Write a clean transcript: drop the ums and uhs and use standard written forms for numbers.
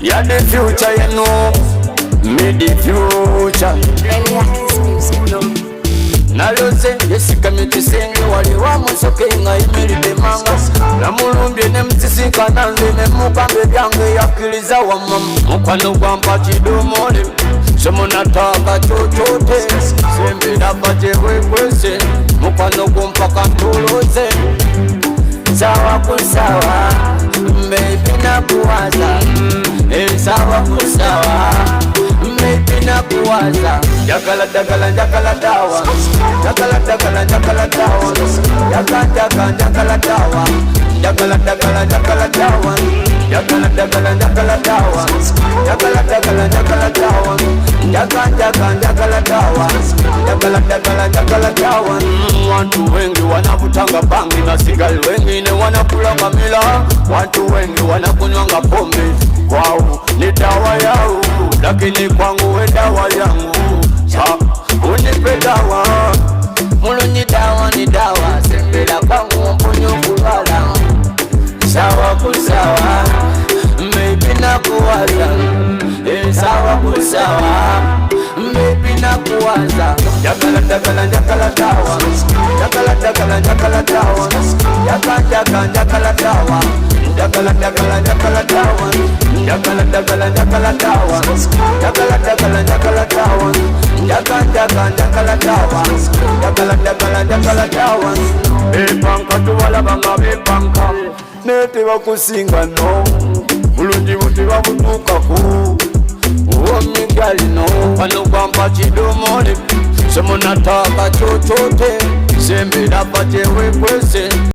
Yeah, the future, you know. Me the future. Nalose yesika mitisengi wali wa musoke nga imeli demanga na mulumbye ne mtisika nanze ne mukambe byange yakiliza wa mama mukwano gwampa kidomole somo nataka chochote sembe nabaje wekwese mukwano gwampa kantoloze sawa kusawa baby nakuwaza sawa kusawa baby nakuwaza jakala dawa jakala dawa jakala dawa jakala dawa jakala dawa jakala dawa jakala dawa jakala dawa jakala dawa jakala dawa jakala dawa jakala dawa. Watu wengi wanavutanga bangi na sigali, wengine wanakula mamila, watu wengi wanakunywanga pombe, kwao ni dawa yao, lakini kwangu we dawa yangu. Unipe dawa, mulunyi dawa ni dawa, sembela kwangu mpunyo kulala. Sawa kusawa, maybe nakuwaza, sawa kusawa, maybe nakuwaza. Jakala dawa, jakala dawa, jakala dawa, jakala dawa, jakala dawa, jakala dawa, jakala dawa, jakala dawa, jakala dawa, jakala dawa, jakala dawa, jakala dawa, jakala dawa, jakala dawa. Bepanka tuwala banga bepanka, nete bakusinga no, mulungi muti bamutukako. Migali no, wano kwampa chidomole, somo nataka chochote, sembe nabaje wekwese.